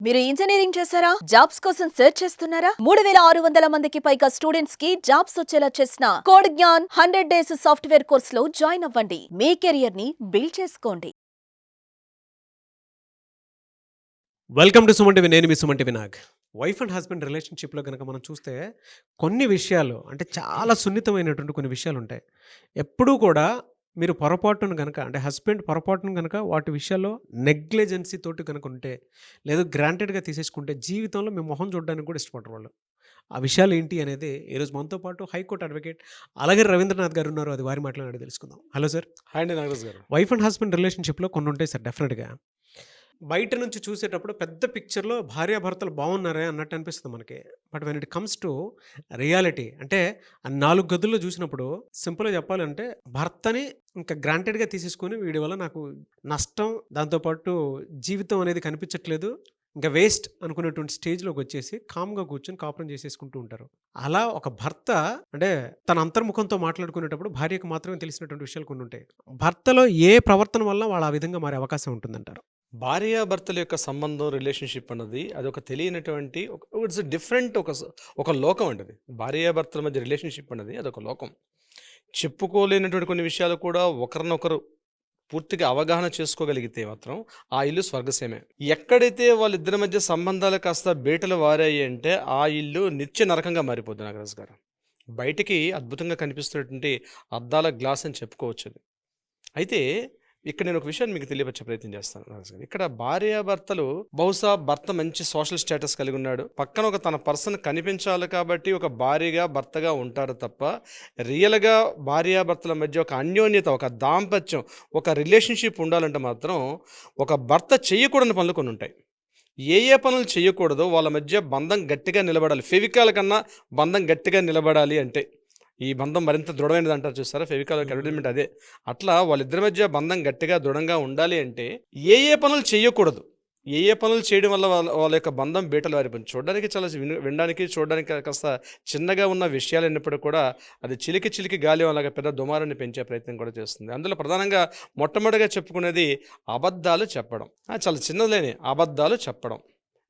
మీరు ఇంజనీరింగ్ చేశారా? జాబ్స్ కోసం సెర్చ్ చేస్తున్నారా? 3600 మందికి పైగా స్టూడెంట్స్ కి జాబ్స్ వచ్చేలా చేసిన code Gyan 100 days software course లో జాయిన్ అవ్వండి. మీ కెరియర్ ని బిల్డ్ చేసుకోండి. Welcome to Suman TV. నేను మీ Suman TV Nag. Wife and husband రిలేషన్షిప్లో కనుక మనం చూస్తే కొన్ని విషయాలు అంటే చాలా సున్నితమైనటువంటి కొన్ని విషయాలు ఉంటాయి. ఎప్పుడూ కూడా మీరు పొరపాటును కనుక అంటే హస్బెండ్ పొరపాటును కనుక వాటి విషయాల్లో నెగ్లిజెన్సీ తోటి కనుక ఉంటే లేదు గ్రాంటెడ్గా తీసేసుకుంటే జీవితంలో మీ మొహం చూడడానికి కూడా ఇష్టపడరు వాళ్ళు. ఆ విషయాలు ఏంటి అనేది ఈరోజు మనతో పాటు హైకోర్టు అడ్వకేట్ అలగిరి రవీంద్రనాథ్ గారు ఉన్నారు. అది వారి మాట్లాడి తెలుసుకుందాం. Hello sir. హాయ్ అండి నాగరాజ్ గారు. వైఫ్ అండ్ హస్బెండ్ రిలేషన్షిప్లో కొన్ని ఉంటాయి సార్ డెఫినెట్గా. బయట నుంచి చూసేటప్పుడు పెద్ద పిక్చర్‌లో భార్యాభర్తలు బాగున్నారే అన్నట్టు అనిపిస్తది మనకి. But when it comes to reality అంటే ఆ 4 గదుల్లో చూసినప్పుడు సింపుల్‌గా చెప్పాలంటే భర్తని ఇంకా గ్రాంటెడ్‌గా తీసేసుకొని వీడి వల్ల నాకు నష్టం, దాంతో పాటు జీవితం అనేది కనిపించట్లేదు. ఇంకా వేస్ట్ అనుకునేటువంటి స్టేజ్‌లోకొచ్చేసి కామ్‌గా కూర్చొని కాపురం చేసేసుకుంటూ ఉంటారు. అలా ఒక భర్త అంటే తన అంతర్ముఖంతో మాట్లాడుకునేటప్పుడు భార్యకు మాత్రమే తెలిసినటువంటి విషయాలు కొన్ని ఉంటాయి. భర్తలో ఏ ప్రవర్తన వల్ల వాళ్ళు ఆ విధంగా మారే అవకాశం ఉంటుందంటారు? భార్యాభర్తల యొక్క సంబంధం రిలేషన్షిప్ అన్నది అదొక తెలియనటువంటి ఇట్స్ డిఫరెంట్ ఒక లోకం అండి అది. భార్యాభర్తల మధ్య రిలేషన్షిప్ అన్నది అదొక లోకం. చెప్పుకోలేనటువంటి కొన్ని విషయాలు కూడా ఒకరినొకరు పూర్తిగా అవగాహన చేసుకోగలిగితే మాత్రం ఆ ఇల్లు స్వర్గసీమే. ఎక్కడైతే వాళ్ళిద్దరి మధ్య సంబంధాలు కాస్త బీటలు వారాయి అంటే ఆ ఇల్లు నిత్య నరకంగా మారిపోద్ది నాగరాజు గారు. బయటికి అద్భుతంగా కనిపిస్తున్నటువంటి అద్దాల గ్లాస్ అని చెప్పుకోవచ్చు అది. అయితే ఇక్కడ నేను ఒక విషయాన్ని మీకు తెలియపరిచే ప్రయత్నం చేస్తాను రాజు గారు. ఇక్కడ భార్యాభర్తలు బహుశా భర్త మంచి సోషల్ స్టేటస్ కలిగి ఉన్నాడు, పక్కన ఒక తన పర్సన్ కనిపించాలి కాబట్టి ఒక భార్యగా భర్తగా ఉంటారు తప్ప రియల్గా భార్యాభర్తల మధ్య ఒక అన్యోన్యత, ఒక దాంపత్యం, ఒక రిలేషన్షిప్ ఉండాలంటే మాత్రం ఒక భర్త చేయకూడని పనులు కొన్ని ఉంటాయి. ఏ పనులు చేయకూడదో వాళ్ళ మధ్య బంధం గట్టిగా నిలబడాలి. ఫెవికాల్ కన్నా బంధం గట్టిగా నిలబడాలి అంటే ఈ బంధం మరింత దృఢమైనది అంటారు చూస్తారా, ఫెవికాల్ యొక్క అడ్వర్టైజ్మెంట్ అదే. అట్లా వాళ్ళిద్దరి మధ్య బంధం గట్టిగా దృఢంగా ఉండాలి అంటే ఏ పనులు చేయకూడదు, ఏ పనులు చేయడం వల్ల వాళ్ళ యొక్క బంధం బీటలు వారిపోయింది. చూడడానికి చాలా వినడానికి చూడడానికి కాస్త చిన్నగా ఉన్న విషయాలు అయినప్పుడు కూడా అది చిలికి చిలికి గాలి అలాగా పెద్ద దుమారాన్ని పెంచే ప్రయత్నం కూడా చేస్తుంది. అందులో ప్రధానంగా మొట్టమొదటిగా చెప్పుకునేది అబద్ధాలు చెప్పడం. చాలా చిన్నదిలేని అబద్ధాలు చెప్పడం.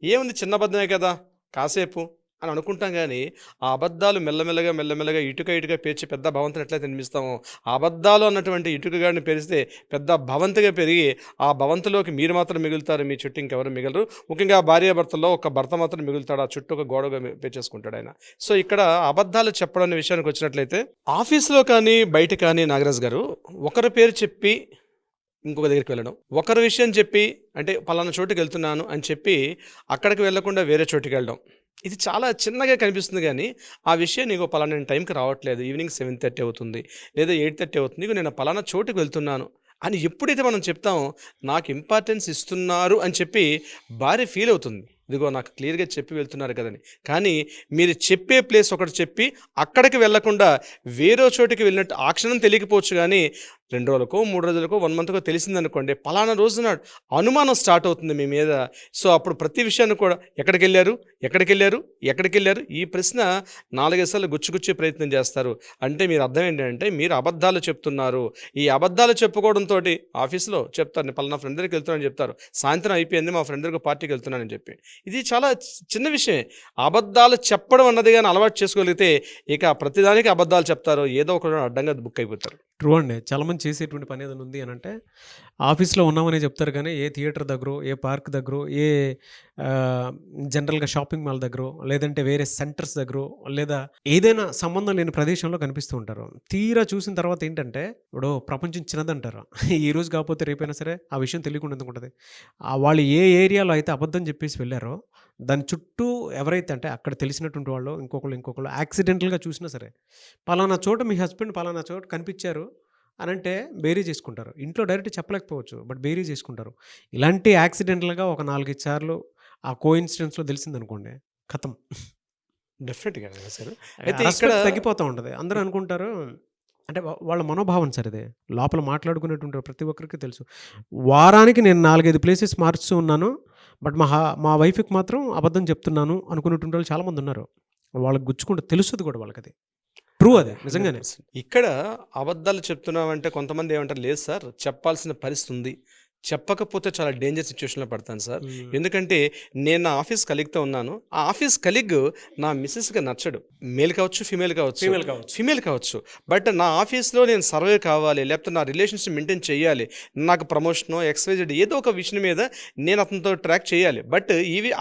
ఏముంది, చిన్న అబద్ధమే కదా కాసేపు అని అనుకుంటాం, కానీ ఆ అబద్ధాలు మెల్లమెల్లగా ఇటుక పేర్చి పెద్ద భవంతిని ఎట్లయితే నిర్మిస్తామో ఆ అబద్ధాలు అన్నటువంటి ఇటుకగాడిని పెరిస్తే పెద్ద భవంతిగా పెరిగి ఆ భవంతిలోకి మీరు మాత్రం మిగులుతారు, మీ చుట్టూ ఇంకెవరు మిగలరు. ముఖ్యంగా భార్యాభర్తల్లో ఒక భర్త మాత్రం మిగులుతాడు, ఆ చుట్టూ ఒక గోడగా పేర్చేసుకుంటాడు ఆయన. సో ఇక్కడ అబద్ధాలు చెప్పడం అనే విషయానికి వచ్చినట్లయితే ఆఫీస్లో కానీ బయట కానీ నాగరాజ్ గారు ఒకరి పేరు చెప్పి ఇంకొక దగ్గరికి వెళ్ళడం, ఒకరి విషయం చెప్పి అంటే పలానా చోటుకి వెళ్తున్నాను అని చెప్పి అక్కడికి వెళ్లకుండా వేరే చోటుకి వెళ్ళడం, ఇది చాలా చిన్నగా కనిపిస్తుంది. కానీ ఆ విషయం నీకు పలానా టైంకి రావట్లేదు, ఈవినింగ్ 7:30 అవుతుంది లేదా 8:30 అవుతుంది, నీకు నేను పలానా చోటుకి వెళ్తున్నాను అని ఎప్పుడైతే మనం చెప్తామో నాకు ఇంపార్టెన్స్ ఇస్తున్నారు అని చెప్పి భార్య ఫీల్ అవుతుంది. ఇదిగో నాకు క్లియర్గా చెప్పి వెళ్తున్నారు కదని. కానీ మీరు చెప్పే ప్లేస్ ఒకటి చెప్పి అక్కడికి వెళ్లకుండా వేరే చోటికి వెళ్ళినట్టు ఆ క్షణం తెలియకపోవచ్చు, కానీ 2 రోజులకో 3 రోజులకో 1 మంత్కో తెలిసిందనుకోండి, పలానా రోజు నాడు అనుమానం స్టార్ట్ అవుతుంది మీ మీద. సో అప్పుడు ప్రతి విషయాన్ని కూడా ఎక్కడికి వెళ్ళారు ఈ ప్రశ్న 4-5 సార్లు గుచ్చి ప్రయత్నం చేస్తారు. అంటే మీరు అర్థం ఏంటంటే మీరు అబద్ధాలు చెప్తున్నారు. ఈ అబద్ధాలు చెప్పుకోవడంతో ఆఫీస్లో చెప్తారు, నేను పలానా ఫ్రెండ్ దగ్గరికి వెళ్తున్నానని చెప్తారు, సాయంత్రం అయిపోయింది మా ఫ్రెండ్ దగ్గర పార్టీకి వెళ్తున్నానని చెప్పి. ఇది చాలా చిన్న విషయమే. అబద్ధాలు చెప్పడం అన్నది కానీ అలవాటు చేసుకోగలిగితే ఇక ప్రతిదానికి అబద్ధాలు చెప్తారు, ఏదో ఒక అడ్డంగా బుక్ అయిపోతారు. ట్రూ అండి. చాలామంది చేసేటువంటి పని ఏదైనా ఉంది అని అంటే ఆఫీస్లో ఉన్నామని చెప్తారు, కానీ ఏ థియేటర్ దగ్గర, ఏ పార్క్ దగ్గర, ఏ జనరల్గా షాపింగ్ మాల్ దగ్గర, లేదంటే వేరే సెంటర్స్ దగ్గర, లేదా ఏదైనా సంబంధం లేని ప్రదేశంలో కనిపిస్తూ ఉంటారు. తీరా చూసిన తర్వాత ఏంటంటే ఇప్పుడు ప్రపంచం చిన్నదంటారు. ఈ రోజు కాకపోతే రేపైనా సరే ఆ విషయం తెలియకుండా ఎందుకు ఉంటుంది. వాళ్ళు ఏ ఏరియాలో అయితే అబద్ధం చెప్పేసి వెళ్ళారో దాని చుట్టూ ఎవరైతే అంటే అక్కడ తెలిసినటువంటి వాళ్ళు ఇంకొకళ్ళు యాక్సిడెంటల్గా చూసినా సరే పలానా చోట మీ హస్బెండ్ పలానా చోట కనిపించారు అని అంటే బేరీ చేసుకుంటారు. ఇంట్లో డైరెక్ట్ చెప్పలేకపోవచ్చు, బట్ బేరీ చేసుకుంటారు. ఇలాంటి యాక్సిడెంటల్గా ఒక 4-5 సార్లు ఆ కోఇన్సిడెన్స్లో తెలిసిందనుకోండి, ఖతం. డెఫినెట్గా సార్. అయితే ఇక్కడ తగ్గిపోతూ ఉంటుంది. అందరూ అనుకుంటారు అంటే వాళ్ళ మనోభావం సార్ ఇది. లోపల మాట్లాడుకునేటువంటి ప్రతి ఒక్కరికి తెలుసు. వారానికి నేను 4-5 ప్లేసెస్ మారుస్తూ ఉన్నాను, బట్ మా వైఫ్కి మాత్రం అబద్ధం చెప్తున్నాను అనుకునేటువంటి వాళ్ళు చాలామంది ఉన్నారు. వాళ్ళకి గుచ్చుకుంటే తెలుస్తుంది కూడా వాళ్ళకి. ట్రూ, అదే నిజంగానే. ఇక్కడ అబద్ధాలు చెప్తున్నామంటే కొంతమంది ఏమంటారు, లేదు సార్ చెప్పాల్సిన పరిస్థితి ఉంది, చెప్పకపోతే చాలా డేంజర్ సిచ్యువేషన్లో పడతాను సార్. ఎందుకంటే నేను నా ఆఫీస్ కలీగ్తో ఉన్నాను. ఆ ఆఫీస్ కలీగ్ నా మిస్సెస్కి నచ్చడు. మేల్ కావచ్చు, ఫీమేల్ కావచ్చు. బట్ నా ఆఫీస్లో నేను సర్వే కావాలి, లేకపోతే నా రిలేషన్షిప్ మెయింటైన్ చేయాలి, నాకు ప్రమోషనో XYZ ఏదో ఒక విషయం మీద నేను అతనితో ట్రాక్ చేయాలి. బట్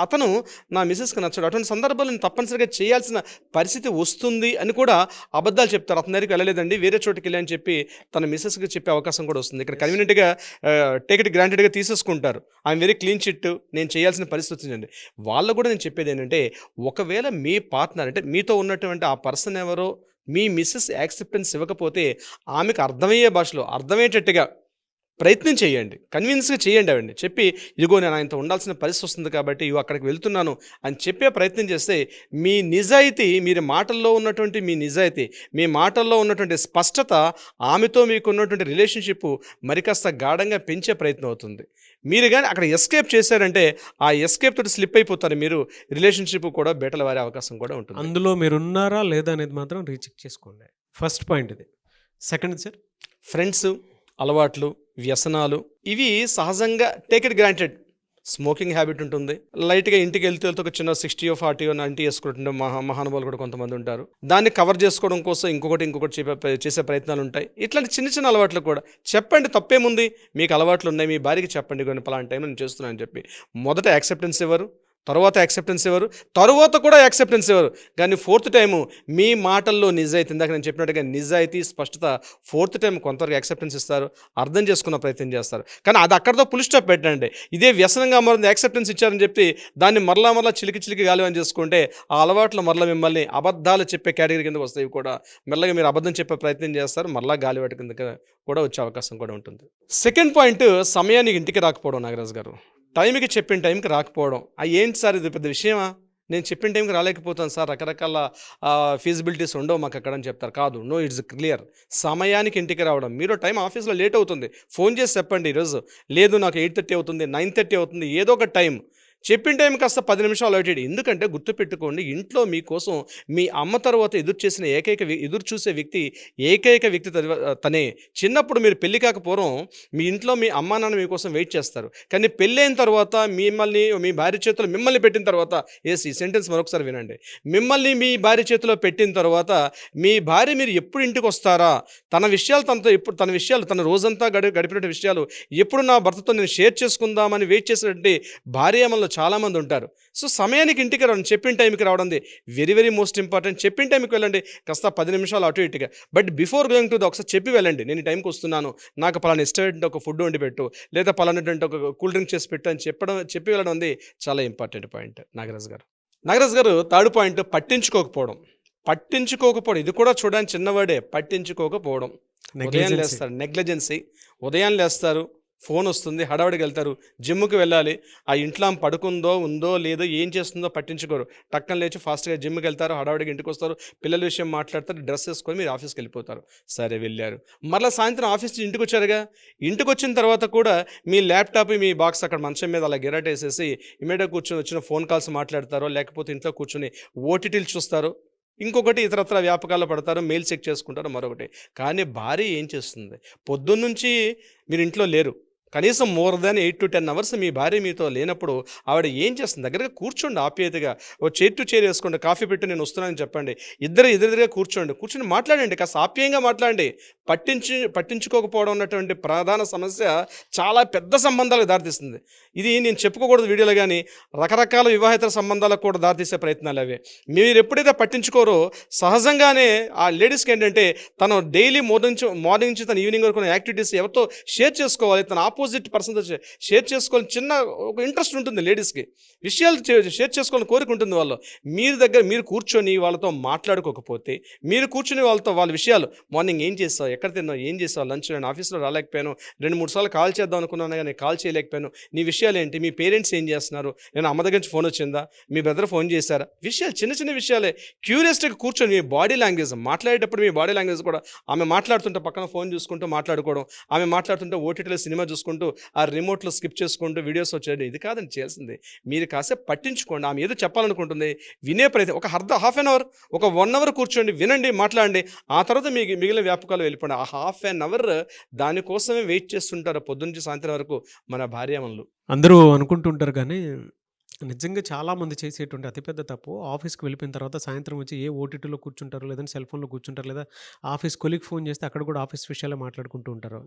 అతను నా మిస్సెస్కి నచ్చడు. అటువంటి సందర్భాలు నేను తప్పనిసరిగా చేయాల్సిన పరిస్థితి వస్తుంది అని కూడా అబద్ధాలు చెప్తారు. అతని దగ్గరికి వెళ్ళలేదండి, వేరే చోటుకి వెళ్ళి అని చెప్పి తన మిస్సెస్కి చెప్పే అవకాశం కూడా వస్తుంది. ఇక్కడ కన్వీనియంట్గా టేక్ ఇట్ గ్రాంటెడ్గా తీసేసుకుంటారు. ఐఎమ్ వెరీ క్లీన్ చిట్, నేను చేయాల్సిన పరిస్థితి వచ్చిందండి. వాళ్ళు కూడా నేను చెప్పేది ఏంటంటే, ఒకవేళ మీ పార్ట్నర్ అంటే మీతో ఉన్నటువంటి ఆ పర్సన్ ఎవరో మీ మిస్సెస్ యాక్సెప్టెన్స్ ఇవ్వకపోతే ఆమెకు అర్థమయ్యే భాషలో అర్థమయ్యేటట్టుగా ప్రయత్నం చేయండి, కన్విన్స్గా చేయండి. ఆవిడని చెప్పి, ఇదిగో నేను ఆయనతో ఉండాల్సిన పరిస్థితి వస్తుంది కాబట్టి అక్కడికి వెళ్తున్నాను అని చెప్పే ప్రయత్నం చేస్తే మీ నిజాయితీ, మీరు మాటల్లో ఉన్నటువంటి మీ నిజాయితీ, మీ మాటల్లో ఉన్నటువంటి స్పష్టత ఆమెతో మీకు ఉన్నటువంటి రిలేషన్షిప్ మరి కాస్త గాఢంగా పెంచే ప్రయత్నం అవుతుంది. మీరు కానీ అక్కడ ఎస్కేప్ చేశారంటే ఆ ఎస్కేప్ తోటి స్లిప్ అయిపోతారు, మీరు రిలేషన్షిప్ కూడా బెటలు వారే అవకాశం కూడా ఉంటుంది. అందులో మీరు ఉన్నారా లేదా అనేది మాత్రం రీచెక్ చేసుకోండి. ఫస్ట్ పాయింట్ ఇది. సెకండ్ సార్, ఫ్రెండ్స్, అలవాట్లు, వ్యసనాలు ఇవి సహజంగా take it granted. Smoking habit ఉంటుంది, లైట్గా ఇంటికి వెళ్తే ఒక చిన్న 60 or 40 or 90 వేసుకుంటుంటే మహానుభావులు కూడా కొంతమంది ఉంటారు. దాన్ని కవర్ చేసుకోవడం కోసం ఇంకొకటి చేసే ప్రయత్నాలు ఉంటాయి. ఇట్లాంటి చిన్న చిన్న అలవాట్లు కూడా చెప్పండి, తప్పేముంది. మీకు అలవాట్లు ఉన్నాయి, మీ భార్యకి చెప్పండి, కొన్ని పలానా టైం నేను చేస్తున్నాను అని చెప్పి. మొదట యాక్సెప్టెన్స్ ఇవ్వరు, తర్వాత యాక్సెప్టెన్స్ ఇవ్వరు, తర్వాత కూడా యాక్సెప్టెన్స్ ఇవ్వరు. కానీ ఫోర్త్ టైము మీ మాటల్లో నిజాయితీ, ఇందాక నేను చెప్పినట్టుగా నిజాయితీ, స్పష్టత, ఫోర్త్ టైం కొంతవరకు యాక్సెప్టెన్స్ ఇస్తారు, అర్థం చేసుకున్న ప్రయత్నం చేస్తారు. కానీ అది అక్కడితో ఫుల్ స్టాప్ పెట్టండి. ఇదే వ్యసనంగా మారింది, యాక్సెప్టెన్స్ ఇచ్చారని చెప్పి దాన్ని మరలా చిలికి గాలివని చేసుకుంటే ఆ అలవాట్లు మిమ్మల్ని అబద్ధాలు చెప్పే కేటగిరీ కిందకు వస్తాయి. కూడా మెల్లగా మీరు అబద్ధం చెప్పే ప్రయత్నం చేస్తారు, మరలా గాలివాటి కింద కూడా వచ్చే అవకాశం కూడా ఉంటుంది. సెకండ్ పాయింట్, సమయానికి ఇంటికి రాకపోవడం. నాగరాజు గారు, టైంకి చెప్పిన టైంకి రాకపోవడం. ఏంటి సార్ ఇది పెద్ద విషయమా? నేను చెప్పిన టైంకి రాలేకపోతాను సార్, రకరకాల ఫీజిబిలిటీస్ ఉండవు మాకు అక్కడ అని చెప్తారు. కాదు, నో, ఇట్స్ క్లియర్. సమయానికి ఇంటికి రావడం. మీరు టైం ఆఫీస్లో లేట్ అవుతుంది, ఫోన్ చేసి చెప్పండి, ఈరోజు లేదు నాకు 8:30 అవుతుంది, 9:30 అవుతుంది, ఏదో ఒక టైం. చెప్పిన టైం కాస్త 10 నిమిషాలు అవుతాడు. ఎందుకంటే గుర్తుపెట్టుకోండి, ఇంట్లో మీకోసం మీ అమ్మ తర్వాత ఎదురు చూసే వ్యక్తి ఏకైక వ్యక్తి తనే. చిన్నప్పుడు మీరు పెళ్లి కాకపోవడం మీ ఇంట్లో మీ అమ్మా నాన్న మీకోసం వెయిట్ చేస్తారు. కానీ పెళ్ళైన తర్వాత మీ భార్య చేతిలో మిమ్మల్ని పెట్టిన తర్వాత, ఈ సెంటెన్స్ మరొకసారి వినండి, మిమ్మల్ని మీ భార్య చేతిలో పెట్టిన తర్వాత మీ భార్య మీరు ఎప్పుడు ఇంటికి వస్తారా, తన విషయాలు తన రోజంతా గడిపిన విషయాలు ఎప్పుడు నా భర్తతో నేను షేర్ చేసుకుందామని వెయిట్ చేసినటువంటి భార్య చాలామంది ఉంటారు. సో సమయానికి ఇంటికి రావడం, చెప్పిన టైంకి రావడం వెరీ వెరీ మోస్ట్ ఇంపార్టెంట్. చెప్పిన టైంకి వెళ్ళండి, కాస్త 10 నిమిషాలు అటు ఇటుగా. బట్ బిఫోర్ గోయింగ్ టు ఒకసారి చెప్పి వెళ్ళండి, నేను ఈ టైంకి వస్తున్నాను, నాకు పలానా ఇష్టమైనటువంటి ఒక ఫుడ్ వండి పెట్టు, లేదా పలానటువంటి ఒక కూల్ డ్రింక్ చేసి పెట్టు అని చెప్పి వెళ్ళడం ఉంది చాలా ఇంపార్టెంట్ పాయింట్. నాగరాజు గారు థర్డ్ పాయింట్, పట్టించుకోకపోవడం. ఇది కూడా చూడడానికి చిన్నవాడే, పట్టించుకోకపోవడం. ఉదయం లేస్తారు, నెగ్లిజెన్సీ. ఉదయం లేస్తారు, ఫోన్ వస్తుంది, హడావుడికి వెళ్తారు, జిమ్కి వెళ్ళాలి, ఆ ఇంట్లో పడుకుందో ఉందో లేదో ఏం చేస్తుందో పట్టించుకోరు. టక్కన లేచి ఫాస్ట్గా జిమ్కి వెళ్తారు, హడావుడికి ఇంటికి వస్తారు, పిల్లల విషయం మాట్లాడతారు, డ్రెస్ వేసుకొని మీరు ఆఫీస్కి వెళ్ళిపోతారు. సరే వెళ్ళారు, మళ్ళీ సాయంత్రం ఆఫీస్ నుంచి ఇంటికి వచ్చారుగా, ఇంటికి వచ్చిన తర్వాత కూడా మీ ల్యాప్టాప్ మీ బాక్స్ అక్కడ మంచం మీద అలా గిరాటేసేసి ఇమీడియట్గా కూర్చొని వచ్చిన ఫోన్ కాల్స్ మాట్లాడతారో, లేకపోతే ఇంట్లో కూర్చొని ఓటీటీలు చూస్తారు, ఇంకొకటి ఇతరత్ర వ్యాపకాల్లో పడతారు, మెయిల్ చెక్ చేసుకుంటారు, మరొకటి. కానీ భార్య ఏం చేస్తుంది? పొద్దున్నుంచి మీరు ఇంట్లో లేరు, కనీసం మోర్ దాన్ 8 to 10 hours మీ భార్య మీతో లేనప్పుడు ఆవిడ ఏం చేస్తుంది? దగ్గరగా కూర్చోండి, ఆప్యాయతగా ఓ చైర్ టు చైర్ వేసుకోండి, కాఫీ పెట్టి నేను వస్తున్నానని చెప్పండి, ఎదురుగా కూర్చొని మాట్లాడండి, కాస్త ఆప్యాయంగా మాట్లాడండి. పట్టించుకోకపోవడం ఉన్నటువంటి ప్రధాన సమస్య చాలా పెద్ద సంబంధాలకు దారితీస్తుంది. ఇది నేను చెప్పుకోకూడదు వీడియోలో, కానీ రకరకాల వివాహేతర సంబంధాలకు కూడా దారితీసే ప్రయత్నాలు అవే. మీరు ఎప్పుడైతే పట్టించుకోరో సహజంగానే ఆ లేడీస్కి ఏంటంటే తను డైలీ మార్నింగ్ నుంచి తన ఈవినింగ్ వరకు యాక్టివిటీస్ ఎవరితో షేర్ చేసుకోవాలి, తన ఆపోజిట్ పర్సన్తో షేర్ చేసుకోవాలని చిన్న ఒక ఇంట్రెస్ట్ ఉంటుంది లేడీస్కి. విషయాలు షేర్ చేసుకోవాలని కోరిక ఉంటుంది వాళ్ళు. మీరు కూర్చొని వాళ్ళతో మాట్లాడుకోకపోతే, మీరు కూర్చొని వాళ్ళ విషయాలు, మార్నింగ్ ఏం చేస్తావు, ఎక్కడ తిన్నావు, ఏం చేస్తావు, లంచ్, నేను ఆఫీస్లో రాలేకపోయాను, 2-3 సార్లు కాల్ చేద్దాం అనుకున్నాను కానీ కాల్ చేయలేకపోయాను, నీ విషయాలు ఏంటి, మీ పేరెంట్స్ ఏం చేస్తున్నారు, నేను అమ్మ దగ్గర నుంచి ఫోన్ వచ్చిందా, మీ బ్రదర్ ఫోన్ చేశారా, విషయాలు చిన్న విషయాలే క్యూరియస్గా కూర్చొని మీ బాడీ లాంగ్వేజ్ మాట్లాడేటప్పుడు మీ బాడీ లాంగ్వేజ్ కూడా, ఆమె మాట్లాడుతుంటే పక్కన ఫోన్ చూసుకుంటూ మాట్లాడుకోవడం, ఆమె మాట్లాడుతుంటే ఓటీటీలో సినిమా చూసుకుంటూ చేసుకుంటూ ఆ రిమోట్లో స్కిప్ చేసుకుంటూ వీడియోస్ వచ్చాడు. ఇది కాదండి చేయాల్సింది. మీరు కాసేపు పట్టించుకోండి. ఆమె ఏదో చెప్పాలనుకుంటుంది, వినే ప్రయత్నం ఒక హాఫ్ అన్ అవర్, ఒక 1 అవర్ కూర్చోండి, వినండి, మాట్లాడండి. ఆ తర్వాత మీకు మిగిలిన వ్యాపకాలు వెళ్ళిపోండి. ఆ హాఫ్ అన్ అవర్ దానికోసమే వెయిట్ చేస్తుంటారు పొద్దున్న నుంచి సాయంత్రం వరకు మన భార్యామణులు. అందరూ అనుకుంటుంటారు కానీ, నిజంగా చాలామంది చేసేటువంటి అతిపెద్ద తప్పు ఆఫీస్‌కి వెళ్ళిపోయిన తర్వాత సాయంత్రం వచ్చి ఏ ఓటీటీలో కూర్చుంటారు, లేదంటే సెల్ ఫోన్‌లో కూర్చుంటారు, లేదా ఆఫీస్ కొలీగ్ ఫోన్ చేస్తే అక్కడ కూడా ఆఫీస్ విషయాలే మాట్లాడుకుంటూ ఉంటారు.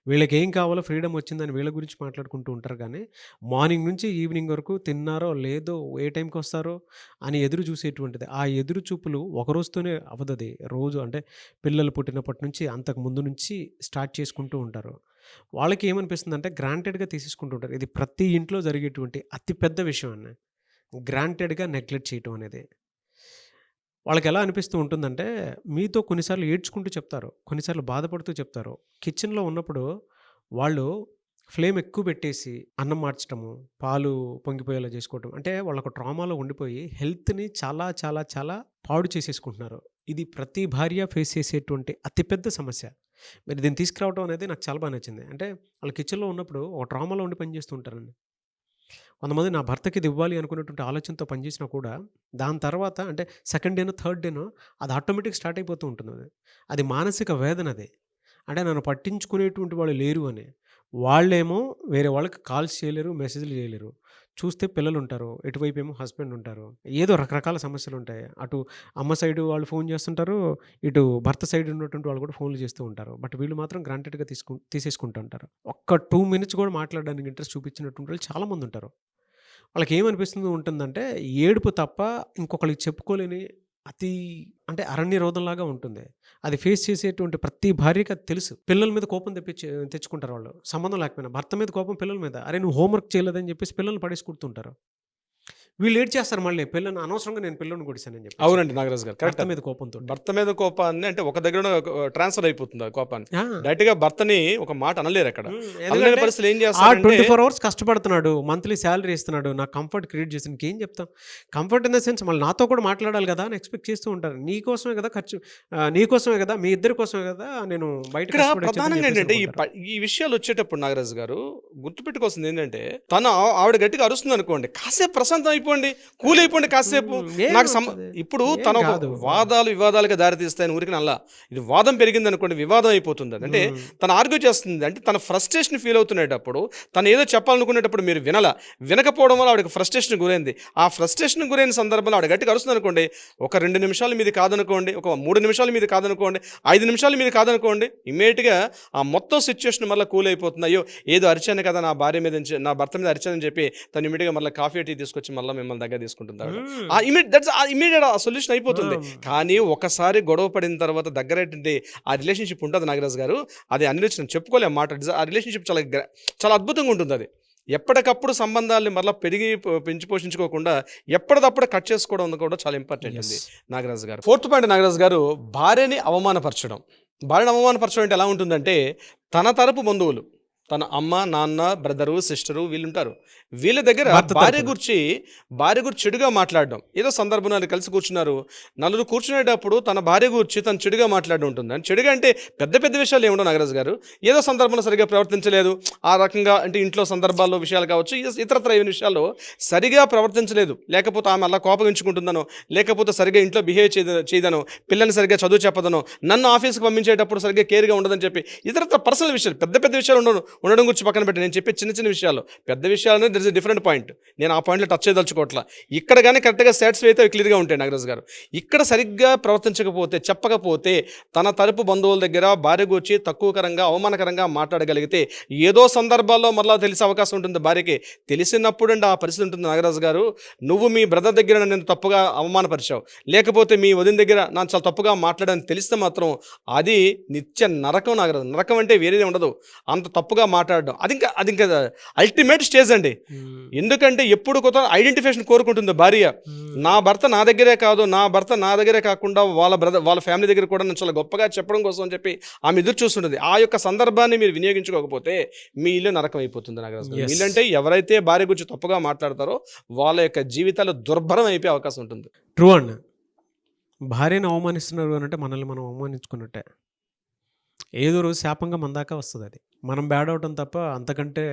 వీళ్ళకి ఏం కావాలో ఫ్రీడమ్ వచ్చిందని వీళ్ళ గురించి మాట్లాడుకుంటూ ఉంటారు కానీ, మార్నింగ్ నుంచి ఈవినింగ్ వరకు తిన్నారో లేదో, ఏ టైంకి వస్తారో అని ఎదురు చూసేటువంటిది. ఆ ఎదురు చూపులు ఒక రోజుతోనే అవ్వదది. రోజు అంటే పిల్లలు పుట్టినప్పటి నుంచి అంతకు ముందు నుంచి స్టార్ట్ చేసుకుంటూ ఉంటారు. వాళ్ళకి ఏమనిపిస్తుందంటే గ్రాంటెడ్‌గా తీసేసుకుంటుంటారు. ఇది ప్రతి ఇంట్లో జరిగేటువంటి అతి పెద్ద విషయం అండి. గ్రాంటెడ్‌గా నెగ్లెక్ట్ చేయటం అనేది. వాళ్ళకెలా అనిపిస్తూ ఉంటుందంటే, మీతో కొన్నిసార్లు ఏడ్చుకుంటూ చెప్తారు. కొన్నిసార్లు బాధపడుతూ చెప్తారు. కిచెన్‌లో ఉన్నప్పుడు వాళ్ళు ఫ్లేమ్ ఎక్కువ పెట్టేసి అన్నం మార్చటము, పాలు పొంగిపోయేలా చేసుకోవటం. అంటే వాళ్ళొక ట్రామాలో ఉండిపోయి హెల్త్‌ని చాలా చాలా చాలా పాడు చేసేసుకుంటున్నారు. ఇది ప్రతి భార్య ఫేస్ చేసేటువంటి అతిపెద్ద సమస్య. మీరు దీన్ని తీసుకురావడం అనేది నాకు చాలా నచ్చింది. అంటే వాళ్ళు కిచెన్‌లో ఉన్నప్పుడు ఒక ట్రామాలో ఉండి పని చేస్తూ ఉంటారండి. కొంతమంది నా భర్తకి ఇది ఇవ్వాలి అనుకునేటువంటి ఆలోచనతో పనిచేసినా కూడా, దాని తర్వాత అంటే సెకండ్ డేనో, థర్డ్ డేనో అది ఆటోమేటిక్‌గా స్టార్ట్ అయిపోతూ ఉంటుందది. అది మానసిక వేదనది. అంటే నన్ను పట్టించుకునేటువంటి వాళ్ళు లేరు అని. వాళ్ళేమో వేరే వాళ్ళకి కాల్స్ చేయలేరు, మెసేజ్‌లు చేయలేరు. చూస్తే పిల్లలుంటారు, ఇటువైపేమో హస్బెండ్ ఉంటారు. ఏదో రకరకాల సమస్యలుంటాయి. అటు అమ్మ సైడు వాళ్ళు ఫోన్ చేస్తుంటారు, ఇటు భర్త సైడ్ ఉన్నటువంటి వాళ్ళు కూడా ఫోన్‌లు చేస్తూ ఉంటారు. బట్ వీళ్ళు మాత్రం గ్రాంటెడ్‌గా తీసేసుకుంటూ ఉంటారు. ఒక్క 2 మినిట్స్ కూడా మాట్లాడడానికి ఇంట్రెస్ట్ చూపించినటువంటి వాళ్ళు చాలామందుంటారు. వాళ్ళకేమనిపిస్తూ ఉంటుందంటే, ఏడుపు తప్ప ఇంకొకళ్ళకి చెప్పుకోలేని అతి అంటే అరణ్య రోదంలాగా ఉంటుంది. అది ఫేస్ చేసేటువంటి ప్రతి భార్యకి అది తెలుసు. పిల్లల మీద కోపం తెచ్చుకుంటారు వాళ్ళు. సంబంధం లేకపోయినా. భర్త మీద కోపం పిల్లల మీద. అరే! నువ్వు హోంవర్క్ చేయలేదని చెప్పేసి పిల్లల్ని పడేసి కొడుతుంటారు. వీళ్ళు ఏడ్చేస్తారు మళ్ళీ. పిల్లని అనవసరంగా నేను పిల్లోడిని కొట్టేసానని చెప్పేసి. అవునండి నాగరాజు గారు. భర్త కరెక్ట్. మీద కోపంతోటి. భర్త మీద కోపాన్ని అంటే ఒక దగ్గర ట్రాన్స్‌ఫర్ అయిపోతుంది ఆ కోపాన్ని. ఆ! డైరెక్ట్‌గా భర్తని ఒక మాట అనలేరక్కడ. అనలేని ఎందుకంటే పరిస్థితుల్లో ఏం ఆ చేస్తారంటే 24 అవర్స్ కష్టపడుతున్నాడు. మంత్లీ సాలరీ ఇస్తున్నాడు. నాకు కంఫర్ట్ క్రియేట్ చేసి ఇంకేం చెప్తాం? కంఫర్ట్ ఇన్ ద సెన్స్ మళ్ళీ నాతో కూడా మాట్లాడాలి కదా అని ఎక్స్‌పెక్ట్ చేస్తూ ఉంటారు. నీకోసమే కదా నీకోసమే కదా, మీ ఇద్దరి కోసమే కదా నేను బయట ఇక్కడ కష్టపడి వచ్చేదని ప్రధానంగా చెప్పేసి ఏంటంటే అనుకుంటారు. ఈ విషయాలు వచ్చేటప్పుడు నాగరాజు గారు గుర్తుపెట్టుకోవాల్సింది ఏంటంటే ఆవిడ గట్టిగా అరుస్తుంది అనుకోండి, కాసేపు ప్రశాంతం అయిపోండి, కూల్ అయిపోండి కాసేపు. నాకు ఏమవుతది? ఇప్పుడు ఏం తన ఒక కాదు. వాదాలు వివాదాలుగా దారితీస్తాయని ఊరికి నల్లా ఇది వాదం పెరిగింది అనుకోండి, వివాదం అయిపోతుంది. అది అంటే తను ఆర్గ్యూ చేస్తుంది, అంటే తన ఫ్రస్ట్రేషన్ ఫీల్ అవుతున్నప్పుడు తను ఏదో చెప్పాలనుకునేటప్పుడు మీరు వినకపోవడం వల్ల ఆవిడకి ఫ్రస్ట్రేషన్ గురైంది. ఆ ఫ్రస్ట్రేషన్ గురైన సందర్భంలో ఆవిడ గట్టిగా అరుస్తుంది అనుకోండి, ఒక 2 నిమిషాలు మీది కాదనుకోండి, ఒక 3 నిమిషాలు మీది కాదనుకోండి, 5 నిమిషాలు మీది కాదనుకోండి, ఇమ్మీడియట్‌గా ఆ మొత్తం సిచ్యుయేషన్ మళ్ళీ కూల్ అయిపోతుంది. అయ్యో ఏదో అరిచాను కదా నా భార్య మీద నా భర్త మీద అరిచానని చెప్పి తను ఇమ్మీడియట్‌గా మళ్ళీ కాఫీ టీ తీసుకొచ్చి మళ్ళీ మిమ్మల్ని దగ్గర తీసుకుంటుంది ఆవిడ. హ్మ్. ఇమ్మీడియట్ ఆ సొల్యూషన్ అయిపోతుంది. ఆ! కానీ ఒకసారి గొడవ పడిన తర్వాత దగ్గరేంటి ఆ రిలేషన్షిప్ ఉంటుంది నాగరాజు గారు, అది అనిరుచి చెప్పుకోలేం మాట. ఆ రిలేషన్షిప్ చాలా అద్భుతంగా ఉంటుంది. అది ఎప్పటికప్పుడు సంబంధాలని మరలా పెంచి పోషించుకోకుండా ఎప్పటిదప్పుడు కట్ చేసుకోవడం కూడా చాలా ఇంపార్టెంట్ యెస్. అండి నాగరాజు గారు. 4th పాయింట్ నాగరాజు గారు, భార్యని అవమానపరచడం. భార్యని అవమానపరచడం అంటే ఎలా ఉంటుందంటే, తన తరపు బంధువులు, తన అమ్మ, నాన్న, బ్రదరు, సిస్టరు వీళ్ళుంటారు. వీళ్ళ దగ్గర భర్త భార్య తరపున. గురించి చెడుగా మాట్లాడడం. ఏదో సందర్భంలో కలిసి కూర్చున్నారు. నలుగురు కూర్చునేటప్పుడు తన భార్య గురించి తను చెడుగా మాట్లాడడం ఉంటుంది. అంటే చెడుగా అంటే పెద్ద పెద్ద విషయాలు ఏముండవు నాగరాజు గారు. ఏదో సందర్భంలో సరిగా ప్రవర్తించలేదు, ఆ రకంగా అంటే ఇంట్లో సందర్భాల్లో విషయాలు కావచ్చు, ఇతరత్ర ఏమైనా విషయాల్లో సరిగా ప్రవర్తించలేదు, లేకపోతే ఆమె అలా కోపగించుకుంటుందనో, లేకపోతే సరిగా ఇంట్లో బిహేవ్ చేయదనో, పిల్లల్ని సరిగ్గా చదువు చెప్పదనో, నన్ను ఆఫీస్కి పంపించేటప్పుడు సరిగ్గా కేర్గా ఉండదని చెప్పి ఇతరత్ర పర్సనల్ విషయాలు, పెద్ద పెద్ద విషయాలు ఉండడం గురించి పక్కన పెట్టి నేను చెప్పే చిన్న చిన్న విషయాలు, పెద్ద విషయాలు దర్ ఇస్ డిఫరెంట్ పాయింట్. నేను ఆ పాయింట్లో టచ్ చేయదలుచుకోవట్లా. ఇక్కడ కానీ కరెక్ట్గా సాటిస్ఫై అయితే క్లియర్గా ఉంటాయి నాగరాజు గారు. ఇక్కడ సరిగ్గా ప్రవర్తించకపోతే, చెప్పకపోతే, తన తరపు బంధువుల దగ్గర భార్య గురించి తక్కువకరంగా అవమానకరంగా మాట్లాడగలిగితే ఏదో సందర్భాల్లో మరలా తెలిసే అవకాశం ఉంటుంది భార్యకి. తెలిసినప్పుడు అండి ఆ పరిస్థితి ఉంటుంది నాగరాజు గారు. నువ్వు మీ బ్రదర్ దగ్గర నన్ను తప్పుగా అవమానపరిచావు, లేకపోతే మీ వదిన దగ్గర నన్ను చాలా తప్పుగా మాట్లాడని తెలిస్తే మాత్రం అది నిత్య నరకం నాగరాజు. నరకం అంటే వేరేదే ఉండదు, అంత తప్పుగా మాట్లాడడం. అది ఇంకా అల్టిమేట్ స్టేజ్ అండి. ఎందుకంటే ఎప్పుడు కొత్త ఐడెంటిఫికేషన్ కోరుకుంటుంది భార్య. నా భర్త నా దగ్గరే కాకుండా వాళ్ళ ఫ్యామిలీ దగ్గర కూడా నేను చాలా గొప్పగా చెప్పడం కోసం అని చెప్పి ఆమె ఎదురు చూస్తుంటుంది. ఆ యొక్క సందర్భాన్ని మీరు వినియోగించుకోకపోతే మీ ఇల్లు నరకం అయిపోతుంది నాగరాజు గారు. Yes. వీళ్ళంటే ఎవరైతే భార్య గురించి తప్పుగా మాట్లాడతారో వాళ్ళ యొక్క జీవితాలు దుర్భరం అయిపోయే అవకాశం ఉంటుంది. ట్రూ అండి. భార్యని అవమానిస్తున్నారు అనంటే మనల్ని మనం అవమానించుకున్నట్టే. ఏదో రోజు శాపంగా మన దాకా వస్తదది. మనం బ్యాడ్ అవటం తప్ప అంతకంటే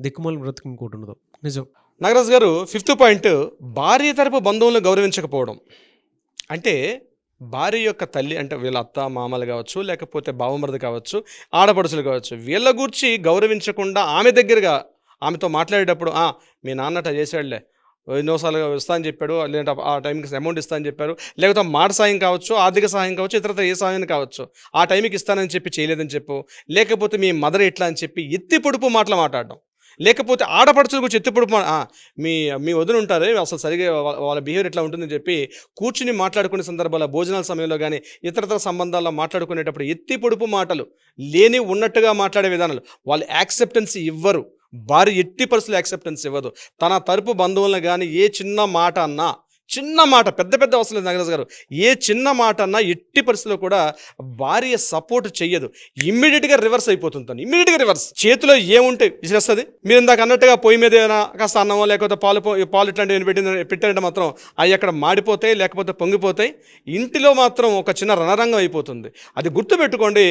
దిక్కుమాలిన బ్రతుకు ఇంకోటి ఉండదు. నిజం. నాగరాజు గారు, ఫిఫ్త్ పాయింట్, భార్య తరపు బంధువులను గౌరవించకపోవడం. అంటే భార్య యొక్క తల్లి అంటే వీళ్ళ అత్త మామలు కావచ్చు, లేకపోతే బావమరిది కావచ్చు, ఆడపడుచులు కావచ్చు, వీళ్ళ గురించి గౌరవించకుండా ఆమె దగ్గరగా ఆమెతో మాట్లాడేటప్పుడు మీ నాన్న అట్లా చేశాడులే, ఎన్నోసార్లు ఇస్తా అని చెప్పాడు, లేదంటే ఆ టైంకి అమౌంట్ ఇస్తా అని చెప్పారు, లేకపోతే మాట సాయం కావచ్చు, ఆర్థిక సహాయం కావచ్చు, ఇతరత ఏ సహాయం కావచ్చు, ఆ టైంకి ఇస్తానని చెప్పి చేయలేదని చెప్పు, లేకపోతే మీ మదర్ ఇట్లా అని చెప్పి ఎత్తి పొడుపు మాటలు మాట్లాడడం, లేకపోతే ఆడపడుచుల గురించి ఎత్తి పొడుపు మీ మీ వదిన ఉంటారే అసలు సరిగా వాళ్ళ బిహేవియర్ ఎట్లా ఉంటుందని చెప్పి కూర్చుని మాట్లాడుకునే సందర్భాల్లో, భోజనాల సమయంలో కానీ ఇతరతర సంబంధాల్లో మాట్లాడుకునేటప్పుడు ఎత్తి పొడుపు మాటలు, లేని ఉన్నట్టుగా మాట్లాడే విధానాలు, వాళ్ళు యాక్సెప్టెన్స్ ఇవ్వరు. భార్య ఎట్టి పరిస్థితులు యాక్సెప్టెన్స్ ఇవ్వదు. తన తరపు బంధువులను కానీ ఏ చిన్న మాట అన్నా, చిన్న మాట, పెద్ద పెద్ద అవసరం లేదు నాగరాజు గారు, ఏ చిన్న మాట అన్నా ఎట్టి పరిస్థితుల్లో కూడా భార్య సపోర్ట్ చెయ్యదు. ఇమ్మీడియట్గా రివర్స్ అయిపోతుంది. తను ఇమ్మీడియట్గా రివర్స్, చేతిలో ఏముంటే విసిరేస్తుంది. మీరు ఇందాక అన్నట్టుగా పొయ్యి మీద ఏమైనా కాస్త అన్నమో లేకపోతే పాలు ఇట్లాంటివి పెట్టారంటే మాత్రం అవి అక్కడ మాడిపోతాయి, లేకపోతే పొంగిపోతాయి. ఇంటిలో మాత్రం ఒక చిన్న రణరంగం అయిపోతుంది. అది గుర్తుపెట్టుకోండి.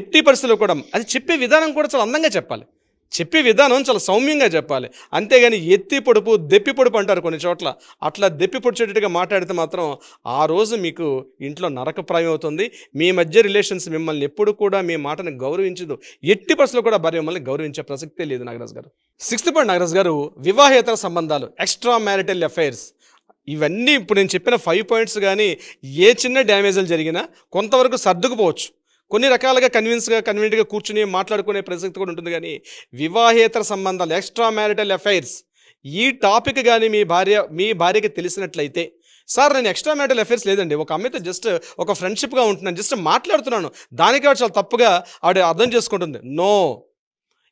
ఎట్టి పరిస్థితుల్లో కూడా అది చెప్పే విధానం కూడా చాలా అందంగా చెప్పాలి, చెప్పే విధానం చాలా సౌమ్యంగా చెప్పాలి. అంతేగాని ఎత్తి పొడుపు, దెప్పి పొడుపు అంటారు కొన్ని చోట్ల, అట్లా దెప్పి పొడిచేటట్టుగా మాట్లాడితే మాత్రం ఆ రోజు మీకు ఇంట్లో నరకప్రాయం అవుతుంది. మీ మధ్య రిలేషన్స్ మిమ్మల్ని ఎప్పుడు కూడా మీ మాటను గౌరవించదు. ఎట్టి పరిస్థితుల్లో కూడా భార్య మిమ్మల్ని గౌరవించే ప్రసక్తే లేదు నాగరాజు గారు. సిక్స్త్ పాయింట్ నాగరాజు గారు, వివాహేతర సంబంధాలు, ఎక్స్ట్రా మ్యారిటల్ అఫైర్స్. ఇవన్నీ ఇప్పుడు నేను చెప్పిన 5 పాయింట్స్ కానీ ఏ చిన్న డ్యామేజ్లు జరిగినా కొంతవరకు సర్దుకుపోవచ్చు. కొన్ని రకాలుగా కన్వీనియంట్గా కూర్చుని మాట్లాడుకునే ప్రసక్తి కూడా ఉంటుంది. కానీ వివాహేతర సంబంధాలు, ఎక్స్ట్రా మ్యారిటల్ అఫైర్స్, ఈ టాపిక్ కానీ మీ భార్యకి తెలిసినట్లయితే, సార్ నేను ఎక్స్ట్రా మ్యారిటల్ అఫైర్స్ లేదండి, ఒక అమ్మాయితో జస్ట్ ఒక ఫ్రెండ్షిప్గా ఉంటున్నాను, జస్ట్ మాట్లాడుతున్నాను, దానికి చాలా తప్పుగా ఆవిడ అర్థం చేసుకుంటుంది. నో,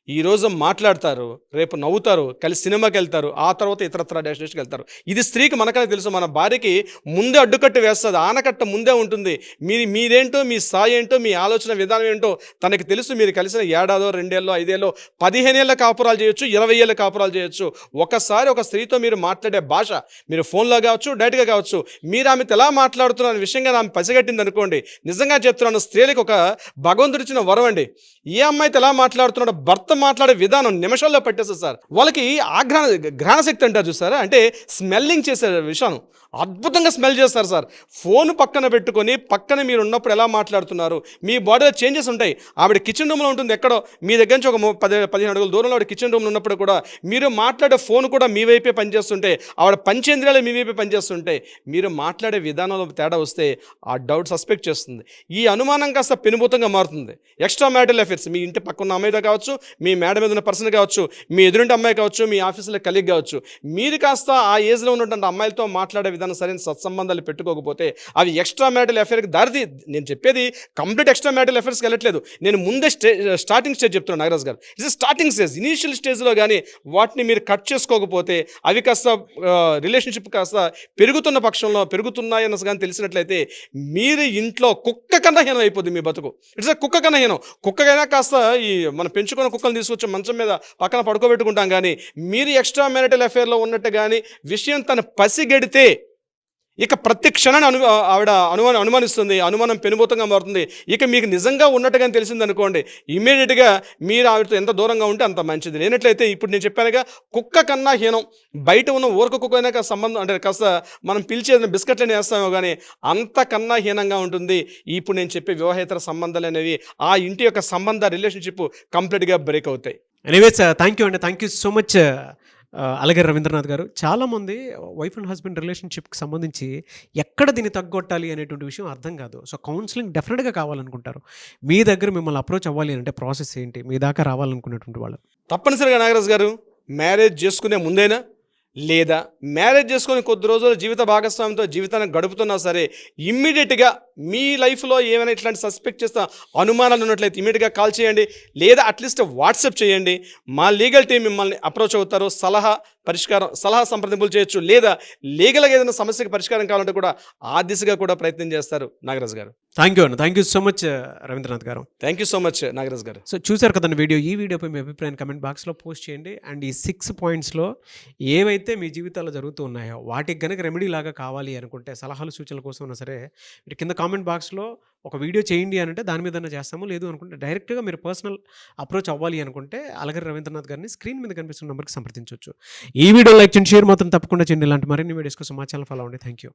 ఈరోజు మాట్లాడతారు, రేపు నవ్వుతారు, కలిసి సినిమాకి వెళ్తారు, ఆ తర్వాత ఇతరత్ర డెస్టినేషన్కి వెళ్తారు. ఇది స్త్రీకి మనకనే తెలుసు. మన భార్యకి ముందే అడ్డుకట్టు వేస్తుంది, ఆనకట్ట ముందే ఉంటుంది. మీరేంటో, మీ స్థాయి ఏంటో, మీ ఆలోచన విధానం ఏంటో తనకి తెలుసు. మీరు కలిసిన 1 ఏడాదో 2 ఏళ్ళో 5 ఏళ్ళో 15 ఏళ్ళ కాపురాలు చేయొచ్చు, 20 ఏళ్ళ కాపురాలు చేయొచ్చు. ఒకసారి ఒక స్త్రీతో మీరు మాట్లాడే భాష, మీరు ఫోన్లో కావచ్చు, డైరెక్ట్గా కావచ్చు, మీరు ఆమెతో ఎలా మాట్లాడుతున్న విషయంగా ఆమె పసిగట్టింది అనుకోండి, నిజంగా చెప్తున్నాను, స్త్రీలకు ఒక భగవంతుడిచ్చిన వరం అండి. ఏ అమ్మాయితో ఎలా మాట్లాడుతున్నాడో భర్త మాట్లాడే విధానం నిమిషాల్లో పట్టేస్తారు సార్. వాళ్ళకి గ్రహణశక్తి అంటారు చూసారా, అంటే స్మెల్లింగ్ చేసే విషయం అద్భుతంగా స్మెల్ చేస్తారు సార్. ఫోన్ పక్కన పెట్టుకొని పక్కన మీరు ఉన్నప్పుడు ఎలా మాట్లాడుతున్నారు, మీ బాడీలో చేంజెస్ ఉంటాయి. ఆవిడ కిచెన్ రూమ్లో ఉంటుంది, ఎక్కడో మీ దగ్గర నుంచి ఒక 10-15 అడుగుల దూరంలో ఆవిడ కిచెన్ రూమ్లో ఉన్నప్పుడు కూడా మీరు మాట్లాడే ఫోన్ కూడా మీ వైపే పనిచేస్తుంటే, ఆవిడ పంచేంద్రియాలు మీ వైపే పనిచేస్తుంటే, మీరు మాట్లాడే విధానంలో తేడా వస్తే ఆ డౌట్ సస్పెక్ట్ చేస్తుంది. ఈ అనుమానం కాస్త పెనుభూతంగా మారుతుంది. ఎక్స్ట్రా మ్యారిటల్ అఫైర్స్, మీ ఇంటి పక్కన అమ్మాయితో కావచ్చు, మీ మేడ మీద ఉన్న పర్సన్ కావచ్చు, మీ ఎదురింటి అమ్మాయి కావచ్చు, మీ ఆఫీసులో కలీగ్ కావచ్చు, మీరు కాస్త ఆ ఏజ్లో ఉన్నటువంటి అమ్మాయిలతో మాట్లాడే విధానం సరైన సత్సంబంధాలు పెట్టుకోకపోతే అవి ఎక్స్ట్రా మ్యారిటల్ అఫైర్కి దారిది. నేను చెప్పేది కంప్లీట్ ఎక్స్ట్రా మ్యారిటల్ అఫైర్స్కి వెళ్ళట్లేదు, నేను ముందే స్టార్టింగ్ స్టేజ్ చెప్తున్నాను నాగరాజ్ గారు. ఇట్స్ స్టార్టింగ్ స్టేజ్, ఇనీషియల్ స్టేజ్లో కానీ వాటిని మీరు కట్ చేసుకోకపోతే అవి కాస్త రిలేషన్షిప్ కాస్త పెరుగుతున్న పక్షంలో, పెరుగుతున్నాయన్న కానీ తెలిసినట్లయితే మీరు ఇంట్లో కుక్క కన్నా హీనం అయిపోద్ది మీ బతుకు. ఇట్స్ కుక్క కన్నా హీనం. కుక్కకైనా కాస్త ఈ మనం పెంచుకున్న కుక్కలు తీసుకొచ్చి మంచం మీద పక్కన పడుకోబెట్టుకుంటాం, కానీ మీరు ఎక్స్ట్రా మ్యారిటల్ అఫైర్లో ఉన్నట్టు కానీ విషయం తను పసిగడితే ఇక ప్రతి క్షణాన్ని ఆవిడ అనుమానిస్తుంది, అనుమానం పెనుభూతంగా మారుతుంది. ఇక మీకు నిజంగా ఉన్నట్టుగానే తెలిసింది అనుకోండి, ఇమ్మీడియట్గా మీరు ఆవిడతో ఎంత దూరంగా ఉంటే అంత మంచిది. లేనట్లయితే ఇప్పుడు నేను చెప్పానుగా, కుక్క కన్నా హీనం. బయట ఉన్న ఊరక కుక్కైనా సంబంధం అంటే కాస్త మనం పిలిచేది బిస్కెట్లని వేస్తామో కానీ అంతకన్నా హీనంగా ఉంటుంది. ఇప్పుడు నేను చెప్పే వివాహేతర సంబంధాలు అనేవి ఆ ఇంటి యొక్క రిలేషన్షిప్ కంప్లీట్గా బ్రేక్ అవుతాయి. ఎనీవేస్, థ్యాంక్ యూ అండి, థ్యాంక్ యూ సో మచ్ అలాగే రవీంద్రనాథ్ గారు. చాలామంది వైఫ్ అండ్ హస్బెండ్ రిలేషన్షిప్కి సంబంధించి ఎక్కడ దీన్ని తగ్గొట్టాలి అనేటువంటి విషయం అర్థం కాదు. సో కౌన్సిలింగ్ డెఫినెట్గా కావాలనుకుంటారు. మీ దగ్గర మిమ్మల్ని అప్రోచ్ అవ్వాలి అంటే ప్రాసెస్ ఏంటి, మీ దాకా రావాలనుకునేటువంటి వాళ్ళు? తప్పనిసరిగా నాగరాజు గారు, మ్యారేజ్ చేసుకునే ముందైనా లేదా మ్యారేజ్ చేసుకొని కొద్ది రోజులు జీవిత భాగస్వామితో జీవితాన్ని గడుపుతున్నా సరే, ఇమ్మీడియట్గా మీ లైఫ్లో ఏమైనా ఇట్లాంటి సస్పెక్ట్ చేస్తా అనుమానాలు ఉన్నట్లయితే ఇమీడియట్గా కాల్ చేయండి, లేదా అట్లీస్ట్ వాట్సాప్ చేయండి. మా లీగల్ టీం మిమ్మల్ని అప్రోచ్ అవుతారు. సలహా సంప్రదింపులు చేయొచ్చు, లేదా లీగల్గా ఏదైనా సమస్యకి పరిష్కారం కావాలంటే కూడా ఆ దిశగా కూడా ప్రయత్నం చేస్తారు నాగరాజు గారు. థ్యాంక్ యూ అండి, thank you so much Ravindranath garu. Thank you so much Nagaraju garu. So చూసారు కదండి వీడియో. ఈ వీడియోపై మీ అభిప్రాయం కమెంట్ బాక్స్లో పోస్ట్ చేయండి. అండ్ ఈ 6 పాయింట్స్లో ఏవైతే మీ జీవితాల్లో జరుగుతూ ఉన్నాయో వాటికి కనుక రెమెడీ లాగా కావాలి అనుకుంటే, సలహాలు సూచనల కోసం ఉన్నా సరే, మీరు కింద కామెంట్ బాక్స్లో ఒక వీడియో చేయండి అని అంటే దాని మీదనే చేస్తాము. లేదు అనుకుంటే డైరెక్ట్‌గా మీరు పర్సనల్ అప్రోచ్ అవ్వాలి అనుకుంటే అలగరి రవీంద్రనాథ్ గారిని స్క్రీన్ మీద కనిపిస్తున్న నంబర్‌కి సంప్రదించొచ్చు. ఈ వీడియో లైక్ చేయండి, షేర్ మాత్రం తప్పకుండా చేయండి. ఇలాంటి మరిన్ని వీడియోస్ కోసం మా ఛానల్ ఫాలో అవ్వండి. Thank you.